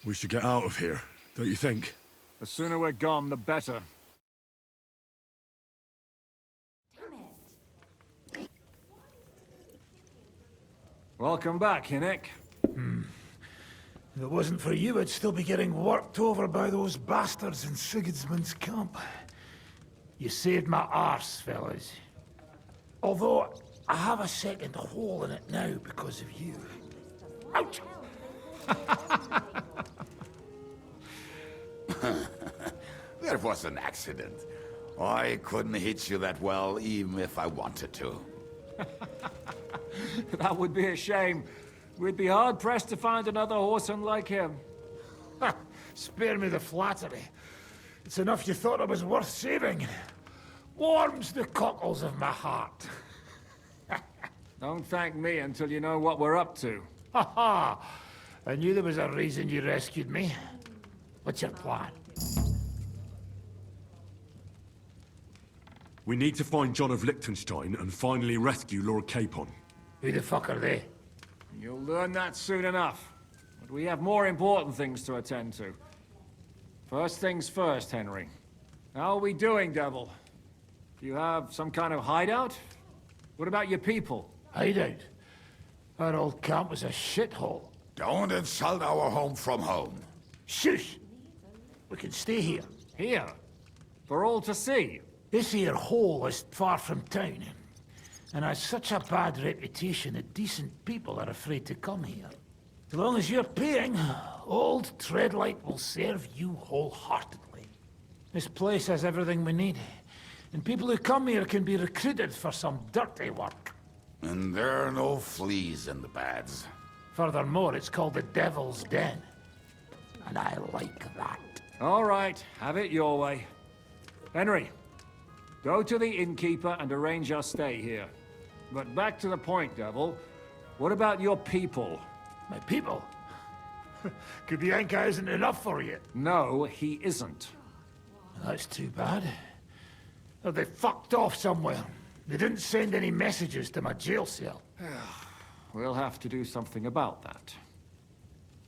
We should get out of here, don't you think? The sooner we're gone, the better. Welcome back, Hinnick. If it wasn't for you, I'd still be getting worked over by those bastards in Sigismund's camp. You saved my arse, fellas. Although, I have a second hole in it now because of you. Ouch! There was an accident. I couldn't hit you that well, even if I wanted to. That would be a shame. We'd be hard-pressed to find another horseman like him. Spare me the flattery. It's enough you thought it was worth saving. Warms the cockles of my heart. Don't thank me until you know what we're up to. Ha ha! I knew there was a reason you rescued me. What's your plan? We need to find John of Liechtenstein and finally rescue Lord Capon. Who the fuck are they? You'll learn that soon enough. But we have more important things to attend to. First things first, Henry. How are we doing, Devil? Do you have some kind of hideout? What about your people? Hideout? Our old camp was a shithole. Don't insult our home from home. Shush! We can stay here. Here? For all to see? This here hole is far from town, and has such a bad reputation that decent people are afraid to come here. As long as you're paying, old Treadlight will serve you wholeheartedly. This place has everything we need, and people who come here can be recruited for some dirty work. And there are no fleas in the beds. Furthermore, it's called the Devil's Den, and I like that. All right, have it your way. Henry, go to the innkeeper and arrange our stay here. But back to the point, Devil. What about your people? My people? Kubianka isn't enough for you. No, he isn't. That's too bad. Oh, they fucked off somewhere. They didn't send any messages to my jail cell. We'll have to do something about that.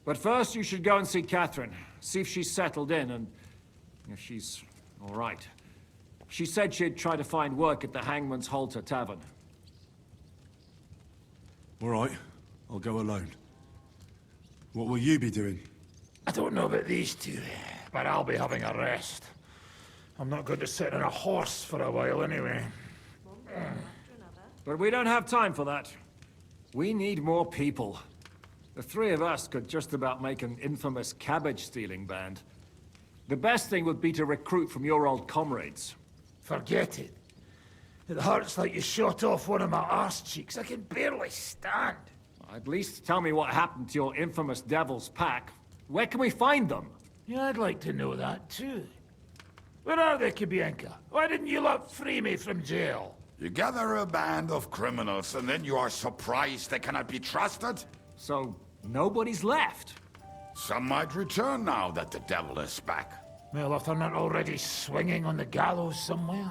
But first, you should go and see Catherine. See if she's settled in and if she's all right. She said she'd try to find work at the Hangman's Halter Tavern. All right, I'll go alone. What will you be doing? I don't know about these two, but I'll be having a rest. I'm not going to sit on a horse for a while anyway. But we don't have time for that. We need more people. The three of us could just about make an infamous cabbage-stealing band. The best thing would be to recruit from your old comrades. Forget it. It hurts like you shot off one of my arse cheeks. I can barely stand. At least tell me what happened to your infamous Devil's Pack. Where can we find them? Yeah, I'd like to know that too. Where are they, Kubianka? Why didn't you lot free me from jail? You gather a band of criminals and then you are surprised they cannot be trusted? So, nobody's left? Some might return now that the devil is back. Well, if they're not already swinging on the gallows somewhere.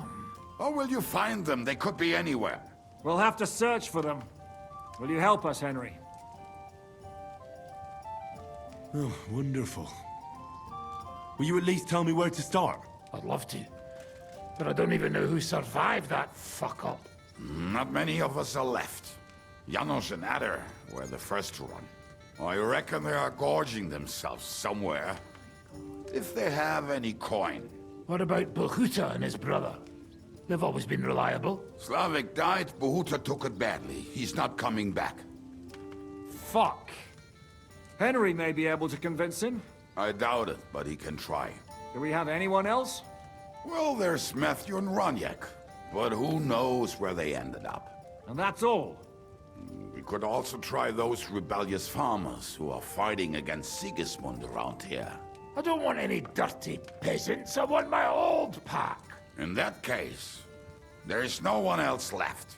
Or will you find them? They could be anywhere. We'll have to search for them. Will you help us, Henry? Oh, wonderful. Will you at least tell me where to start? I'd love to. But I don't even know who survived that fuck-up. Not many of us are left. Janos and Adder were the first to run. I reckon they are gorging themselves somewhere. If they have any coin. What about Bohuta and his brother? They've always been reliable. Slavik died, Bohuta took it badly. He's not coming back. Fuck. Henry may be able to convince him. I doubt it, but he can try. Do we have anyone else? Well, there's Matthew and Roniek, but who knows where they ended up. And that's all. We could also try those rebellious farmers who are fighting against Sigismund around here. I don't want any dirty peasants. I want my old pack. In that case, there is no one else left.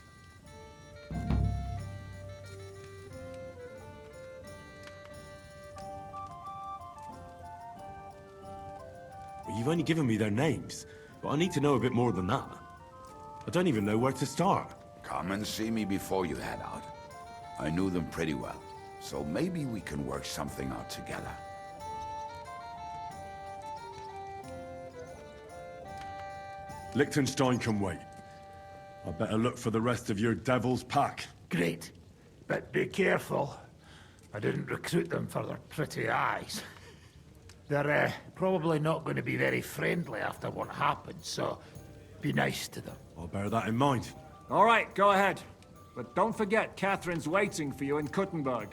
Well, you've only given me their names, but I need to know a bit more than that. I don't even know where to start. Come and see me before you head out. I knew them pretty well, so maybe we can work something out together. Liechtenstein can wait. I better look for the rest of your devil's pack. Great. But be careful. I didn't recruit them for their pretty eyes. They're probably not going to be very friendly after what happened, so be nice to them. I'll bear that in mind. All right, go ahead. But don't forget, Catherine's waiting for you in Kuttenberg.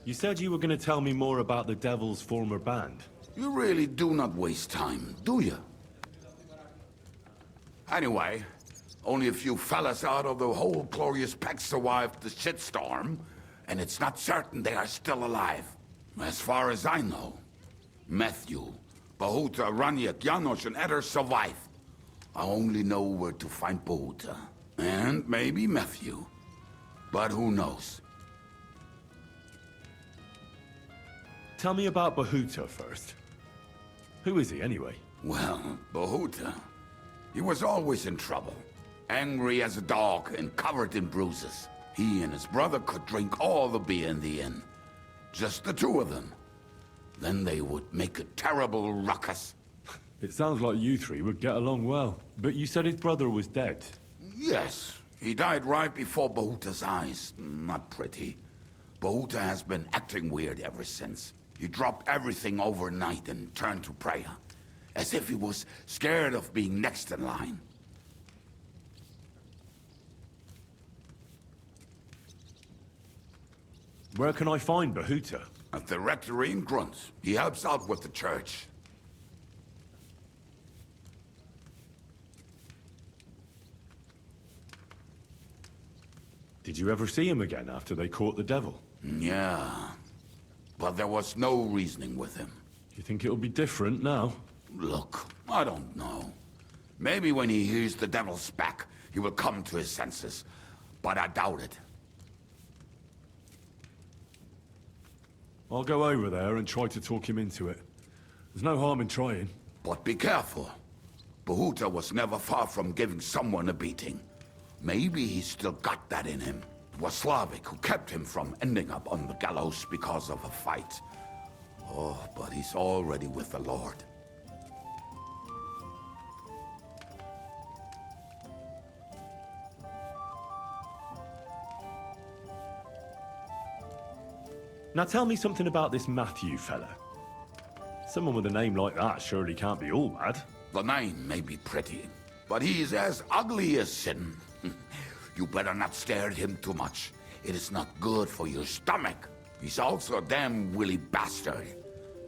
You said you were going to tell me more about the Devil's former band. You really do not waste time, do you? Anyway, only a few fellas out of the whole glorious pack survived the shitstorm, and it's not certain they are still alive. As far as I know, Matthew, Bahuta, Raniak, Janos, and Eder survived. I only know where to find Bahuta. And maybe Matthew. But who knows? Tell me about Bahuta first. Who is he, anyway? Well, Bahuta, he was always in trouble. Angry as a dog and covered in bruises. He and his brother could drink all the beer in the inn. Just the two of them. Then they would make a terrible ruckus. It sounds like you three would get along well. But you said his brother was dead. Yes, he died right before Bahuta's eyes. Not pretty. Bahuta has been acting weird ever since. He dropped everything overnight and turned to prayer. As if he was scared of being next in line. Where can I find Bahuta? At the rectory in Grunt. He helps out with the church. Did you ever see him again after they caught the devil? Yeah. But there was no reasoning with him. You think it'll be different now? Look, I don't know. Maybe when he hears the devil's back, he will come to his senses. But I doubt it. I'll go over there and try to talk him into it. There's no harm in trying. But be careful. Bahuta was never far from giving someone a beating. Maybe he's still got that in him. It was Slavik who kept him from ending up on the gallows because of a fight. Oh, but he's already with the Lord. Now tell me something about this Matthew fella. Someone with a name like that surely can't be all bad. The name may be pretty, but he's as ugly as sin. You better not stare at him too much. It is not good for your stomach. He's also a damn willy bastard.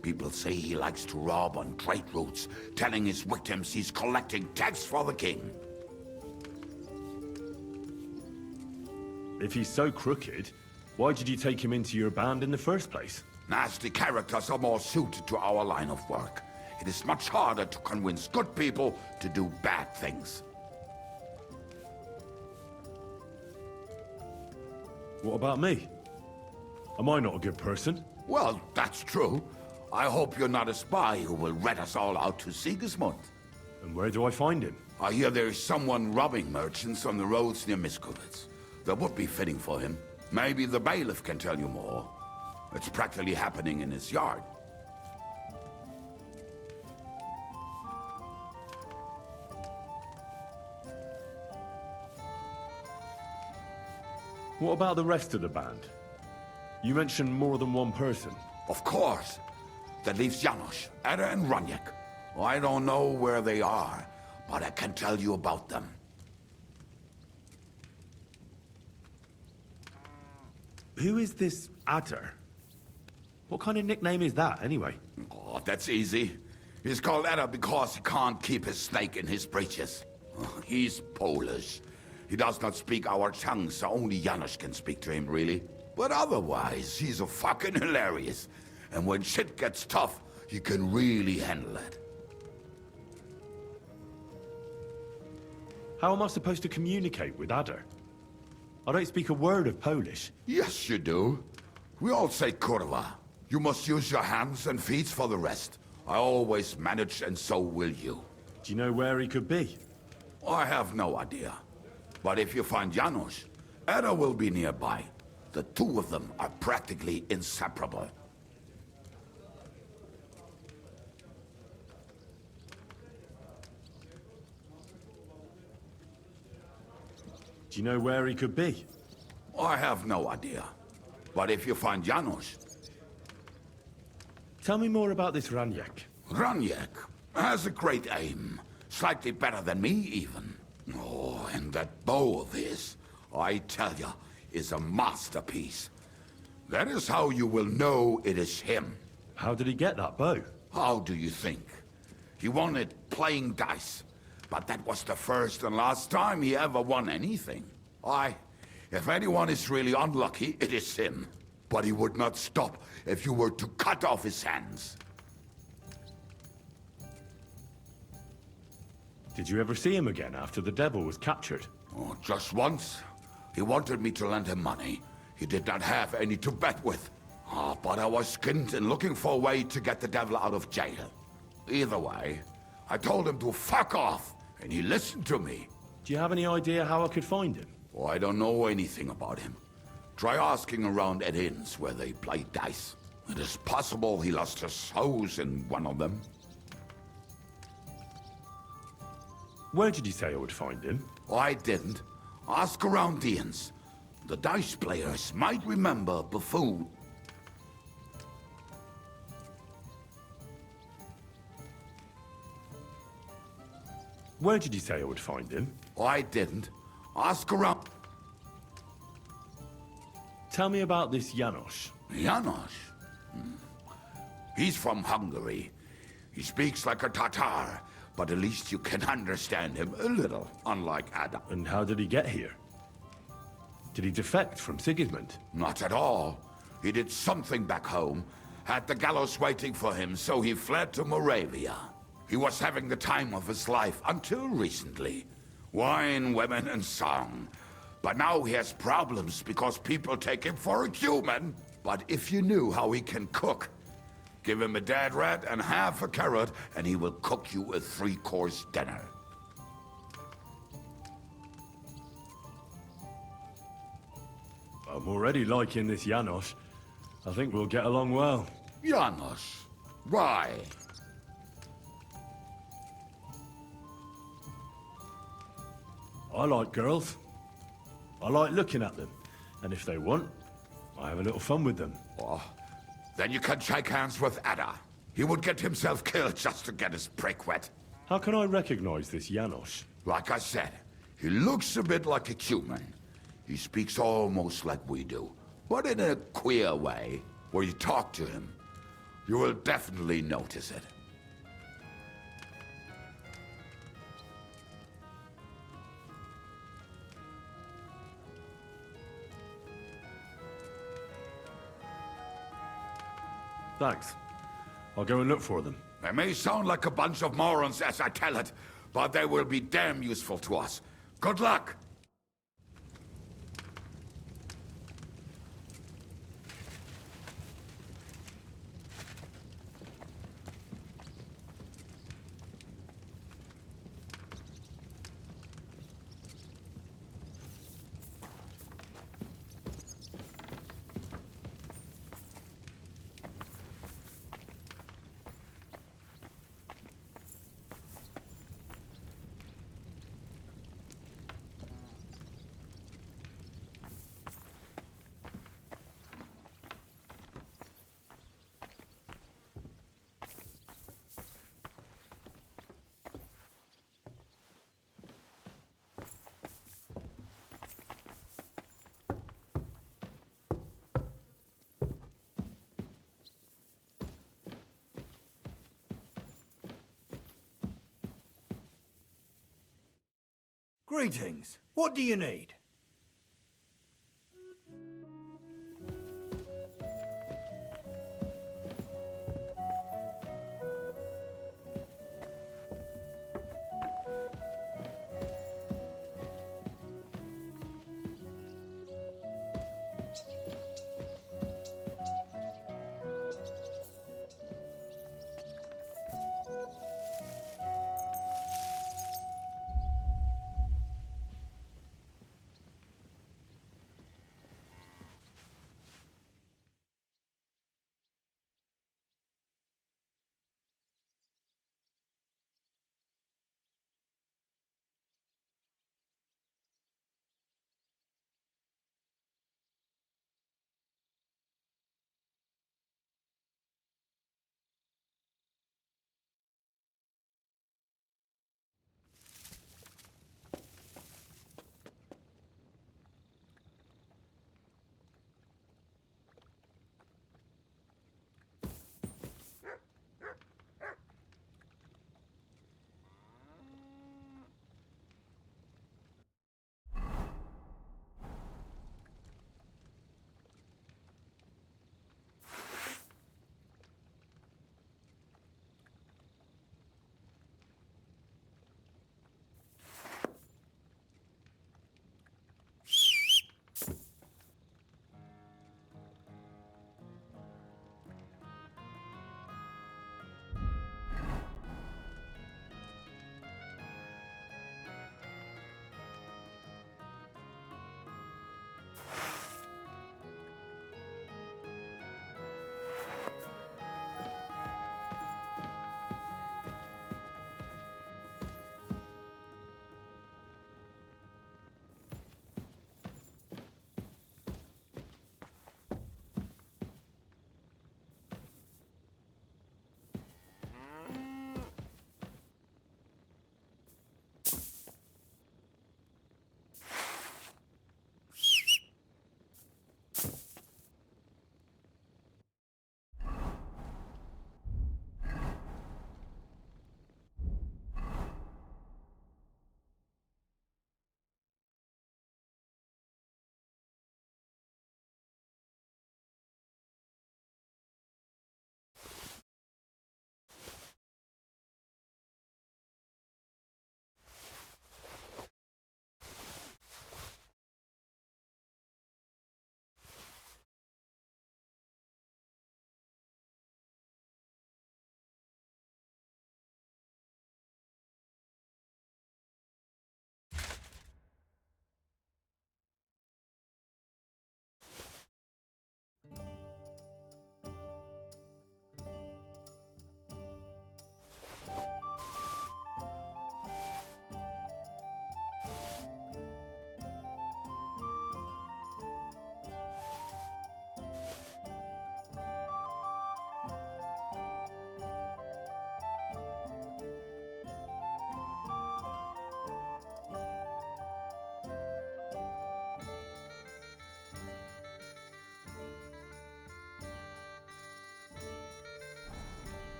People say he likes to rob on trade routes, telling his victims he's collecting tax for the king. If he's so crooked, why did you take him into your band in the first place? Nasty characters are more suited to our line of work. It is much harder to convince good people to do bad things. What about me? Am I not a good person? Well, that's true. I hope you're not a spy who will rat us all out to Sigismund. And where do I find him? I hear there is someone robbing merchants on the roads near Miskovitz. That would be fitting for him. Maybe the bailiff can tell you more. It's practically happening in his yard. What about the rest of the band? You mentioned more than one person. Of course. That leaves Janos, Eder, and Raniak. I don't know where they are, but I can tell you about them. Who is this Adder? What kind of nickname is that, anyway? Oh, that's easy. He's called Edda because he can't keep his snake in his breeches. He's Polish. He does not speak our tongue, so only Janusz can speak to him, really. But otherwise, he's a fucking hilarious. And when shit gets tough, he can really handle it. How am I supposed to communicate with Ada? I don't speak a word of Polish. Yes, you do. We all say kurwa. You must use your hands and feet for the rest. I always manage, and so will you. Do you know where he could be? I have no idea. But if you find Janusz, Edda will be nearby. The two of them are practically inseparable. Do you know where he could be? I have no idea. But if you find Janusz... Tell me more about this Raniak. Raniak has a great aim. Slightly better than me, even. Oh, and that bow of his, I tell ya, is a masterpiece. That is how you will know it is him. How did he get that bow? How do you think? He won it playing dice. But that was the first and last time he ever won anything. If anyone is really unlucky, it is him. But he would not stop if you were to cut off his hands. Did you ever see him again after the devil was captured? Oh, just once. He wanted me to lend him money. He did not have any to bet with. But I was skinned and looking for a way to get the devil out of jail. Either way, I told him to fuck off, and he listened to me. Do you have any idea how I could find him? Oh, I don't know anything about him. Try asking around at inns where they play dice. It is possible he lost his hose in one of them. Where did you say I would find him? Oh, I didn't. Ask around the inns. The dice players might remember Buffoon. Where did you say I would find him? Oh, I didn't. Ask around. Tell me about this Janos. Janos? He's from Hungary. He speaks like a Tatar, but at least you can understand him a little, unlike Adam. And how did he get here? Did he defect from Sigismund? Not at all. He did something back home, had the gallows waiting for him, so he fled to Moravia. He was having the time of his life until recently. Wine, women, and song. But now he has problems because people take him for a human. But if you knew how he can cook, give him a dead rat and half a carrot, and he will cook you a 3-course dinner. I'm already liking this Janos. I think we'll get along well. Janos. Why? I like girls. I like looking at them. And if they want, I have a little fun with them. Oh, then you can shake hands with Ada. He would get himself killed just to get his prick wet. How can I recognize this Janos? Like I said, he looks a bit like a human. He speaks almost like we do, but in a queer way. Where you talk to him, you will definitely notice it. Thanks. I'll go and look for them. They may sound like a bunch of morons as I tell it, but they will be damn useful to us. Good luck! Greetings. What do you need?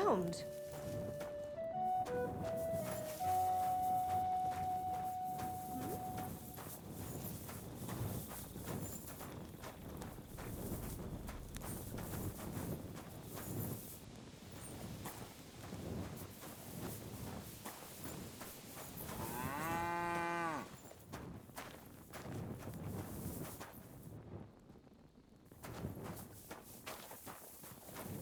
found?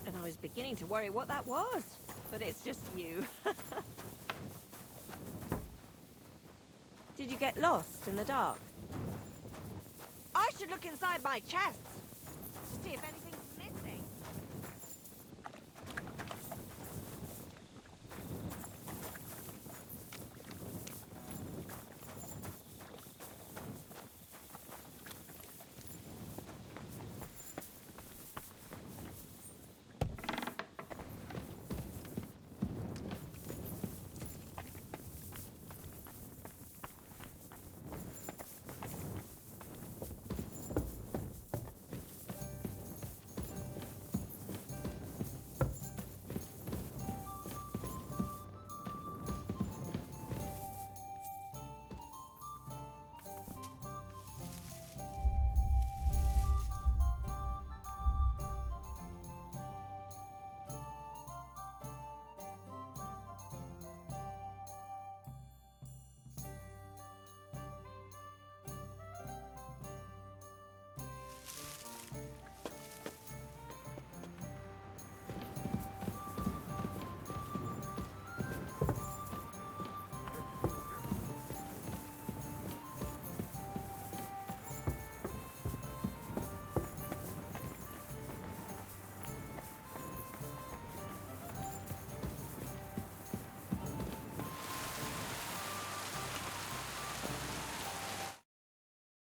And I was beginning to worry what that was, but it's just you. Did you get lost in the dark? I should look inside my chest.